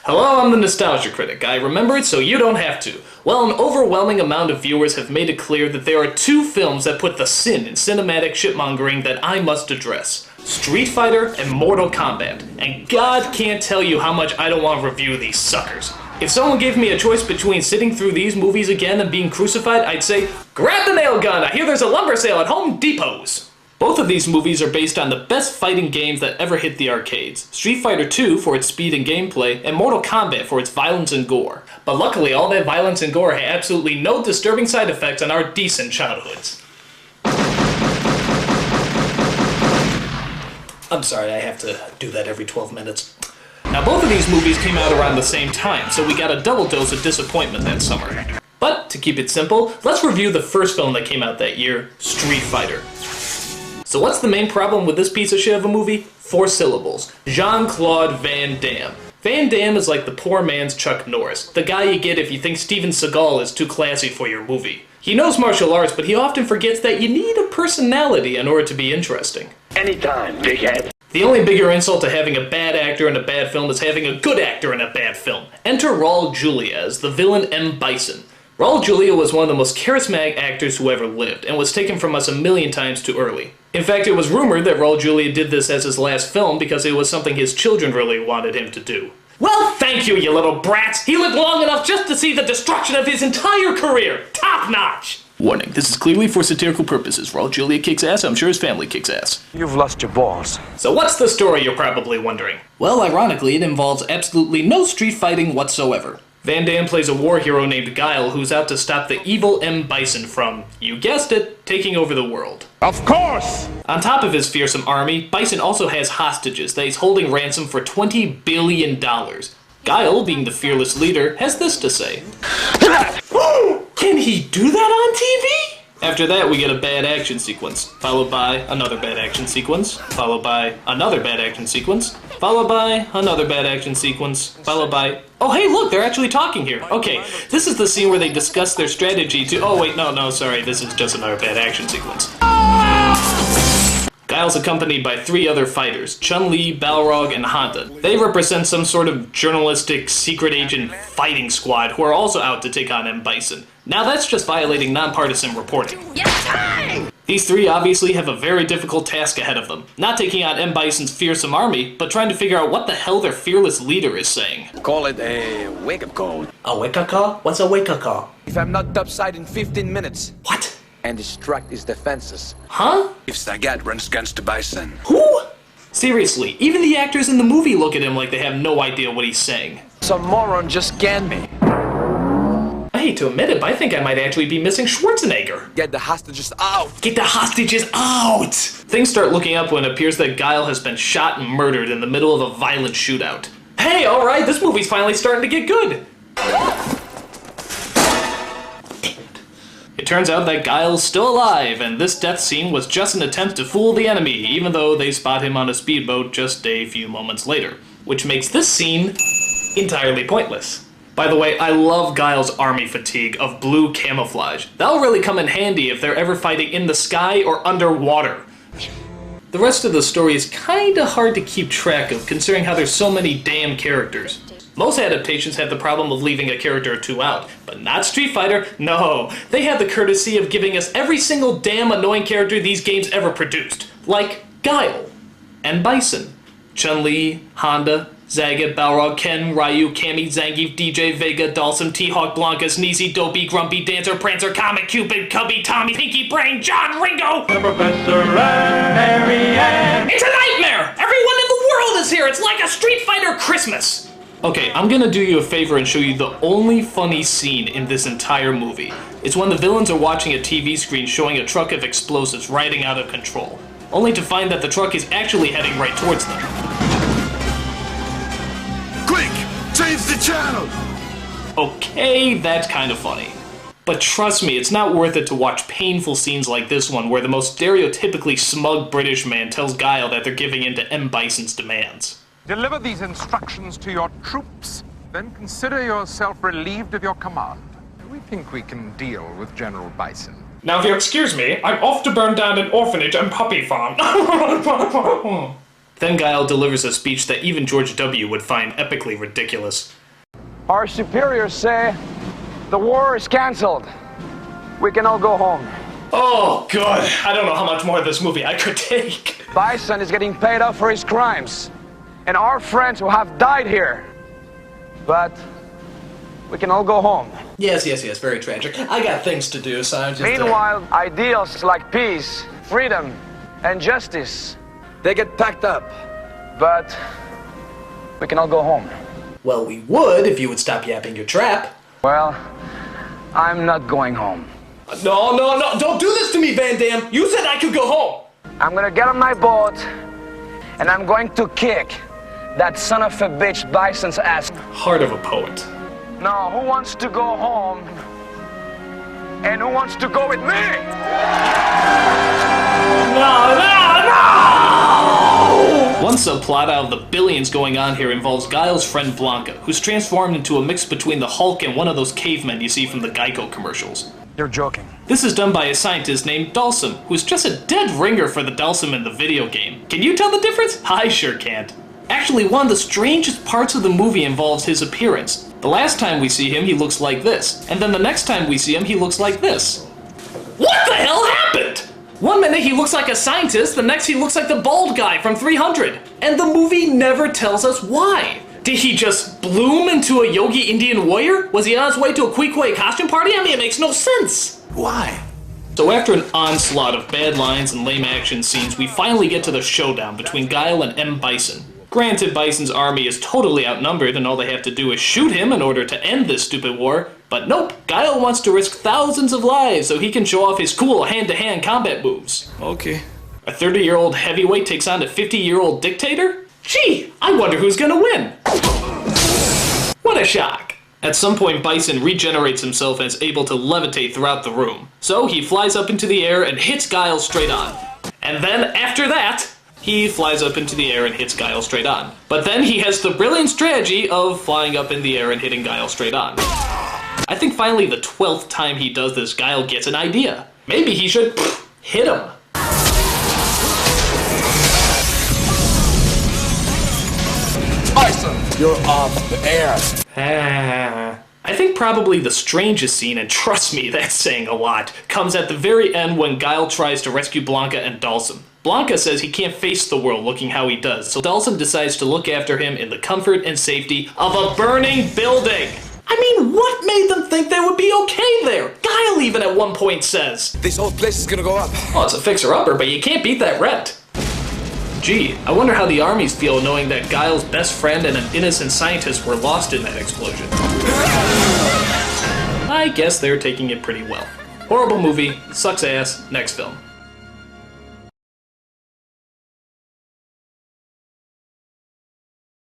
Hello, I'm the Nostalgia Critic. I remember it so you don't have to. Well, an overwhelming amount of viewers have made it clear that there are two films that put the sin in cinematic shitmongering that I must address. Street Fighter and Mortal Kombat. And God can't tell you how much I don't want to review these suckers. If someone gave me a choice between sitting through these movies again and being crucified, I'd say, grab the nail gun, I hear there's a lumber sale at Home Depot's. Both of these movies are based on the best fighting games that ever hit the arcades. Street Fighter 2 for its speed and gameplay, and Mortal Kombat for its violence and gore. But luckily, all that violence and gore had absolutely no disturbing side effects on our decent childhoods. I'm sorry, I have to do that every 12 minutes. Now, both of these movies came out around the same time, so we got a double dose of disappointment that summer. But, to keep it simple, let's review the first film that came out that year, Street Fighter. So what's the main problem with this piece of shit of a movie? 4 syllables. Jean-Claude Van Damme. Van Damme is like the poor man's Chuck Norris, the guy you get if you think Steven Seagal is too classy for your movie. He knows martial arts, but he often forgets that you need a personality in order to be interesting. Anytime, bighead. The only bigger insult to having a bad actor in a bad film is having a good actor in a bad film. Enter Raul Julia as the villain M. Bison. Raul Julia was one of the most charismatic actors who ever lived, and was taken from us a million times too early. In fact, it was rumored that Raul Julia did this as his last film because it was something his children really wanted him to do. Well, thank you, you little brats! He lived long enough just to see the destruction of his entire career! Top notch! Warning, this is clearly for satirical purposes. Raul Julia kicks ass, I'm sure his family kicks ass. You've lost your balls. So what's the story, you're probably wondering? Well, ironically, it involves absolutely no street fighting whatsoever. Van Damme plays a war hero named Guile who's out to stop the evil M. Bison from, you guessed it, taking over the world. Of course! On top of his fearsome army, Bison also has hostages that he's holding ransom for $20 billion. Guile, being the fearless leader, has this to say. Can he do that on TV? After that, we get a bad action sequence, followed by another bad action sequence, followed by another bad action sequence, followed by another bad action sequence, followed by... Oh, hey, look, they're actually talking here. Okay, this is the scene where they discuss their strategy to... Oh, wait, no, sorry, this is just another bad action sequence. Guile's accompanied by 3 other fighters, Chun-Li, Balrog, and Honda. They represent some sort of journalistic secret agent fighting squad who are also out to take on M. Bison. Now that's just violating nonpartisan reporting. Yes, time! These 3 obviously have a very difficult task ahead of them. Not taking on M. Bison's fearsome army, but trying to figure out what the hell their fearless leader is saying. Call it a wake-up call. A wake-up call? What's a wake-up call? If I'm not topside in 15 minutes. What? And destruct his defenses. Huh? If Sagat runs against the Bison. Who? Seriously, even the actors in the movie look at him like they have no idea what he's saying. Some moron just scanned me. I hate to admit it, but I think I might actually be missing Schwarzenegger. Get the hostages out! Get the hostages out! Things start looking up when it appears that Guile has been shot and murdered in the middle of a violent shootout. Hey, alright, this movie's finally starting to get good! It turns out that Guile's still alive, and this death scene was just an attempt to fool the enemy, even though they spot him on a speedboat just a few moments later. Which makes this scene entirely pointless. By the way, I love Guile's army fatigue of blue camouflage. That'll really come in handy if they're ever fighting in the sky or underwater. The rest of the story is kinda hard to keep track of, considering how there's so many damn characters. Most adaptations have the problem of leaving a character or 2 out, but not Street Fighter. No, they have the courtesy of giving us every single damn annoying character these games ever produced. Like Guile, and Bison, Chun-Li, Honda, Zagat, Balrog, Ken, Ryu, Cammy, Zangief, DJ, Vega, Dhalsim, T-Hawk, Blanca, Sneezy, Dopey, Grumpy, Dancer, Prancer, Comet, Cupid, Cubby, Tommy, Pinky, Brain, John, Ringo! The Professor and Mary Ann. It's a nightmare! Everyone in the world is here! It's like a Street Fighter Christmas! Okay, I'm gonna do you a favor and show you the only funny scene in this entire movie. It's when the villains are watching a TV screen showing a truck of explosives riding out of control, only to find that the truck is actually heading right towards them. Quick! Change the channel! Okay, that's kind of funny. But trust me, it's not worth it to watch painful scenes like this one where the most stereotypically smug British man tells Guile that they're giving in to M. Bison's demands. Deliver these instructions to your troops, then consider yourself relieved of your command. We think we can deal with General Bison. Now, if you'll excuse me, I'm off to burn down an orphanage and puppy farm. Then Guile delivers a speech that even George W. would find epically ridiculous. Our superiors say the war is canceled. We can all go home. Oh, God. I don't know how much more of this movie I could take. Bison is getting paid off for his crimes. And our friends who have died here. But we can all go home. Yes, very tragic. I got things to do, so I'm just... Meanwhile, ideals like peace, freedom, and justice, they get packed up. But we can all go home. Well, we would if you would stop yapping your trap. Well, I'm not going home. No, don't do this to me, Van Damme. You said I could go home. I'm gonna get on my boat, and I'm going to kick that son of a bitch Bison's ass. Heart of a poet. Now, who wants to go home? And who wants to go with me? No! One subplot out of the billions going on here involves Guile's friend Blanca, who's transformed into a mix between the Hulk and one of those cavemen you see from the Geico commercials. You're joking. This is done by a scientist named Dalsum, who's just a dead ringer for the Dalsum in the video game. Can you tell the difference? I sure can't. Actually, one of the strangest parts of the movie involves his appearance. The last time we see him, he looks like this, and then the next time we see him, he looks like this. What the hell happened? One minute he looks like a scientist, the next he looks like the bald guy from 300. And the movie never tells us why. Did he just bloom into a Yogi Indian warrior? Was he on his way to a Kwee costume party? I mean, it makes no sense. Why? So after an onslaught of bad lines and lame action scenes, we finally get to the showdown between Guile and M. Bison. Granted, Bison's army is totally outnumbered and all they have to do is shoot him in order to end this stupid war, but nope, Guile wants to risk thousands of lives so he can show off his cool hand-to-hand combat moves. Okay. A 30-year-old heavyweight takes on a 50-year-old dictator? Gee, I wonder who's gonna win. What a shock. At some point, Bison regenerates himself and is able to levitate throughout the room. So he flies up into the air and hits Guile straight on. And then, after that, he flies up into the air and hits Guile straight on. But then he has the brilliant strategy of flying up in the air and hitting Guile straight on. I think finally the 12th time he does this, Guile gets an idea. Maybe he should hit him. Bison, you're off the air. I think probably the strangest scene, and trust me, that's saying a lot, comes at the very end when Guile tries to rescue Blanca and Dalsum. Blanca says he can't face the world looking how he does, so Dalsum decides to look after him in the comfort and safety of a burning building. I mean, what made them think they would be okay there? Guile even at one point says, This whole place is gonna go up. "Oh, it's a fixer-upper, but you can't beat that rent." Gee, I wonder how the armies feel knowing that Guile's best friend and an innocent scientist were lost in that explosion. I guess they're taking it pretty well. Horrible movie, sucks ass, next film.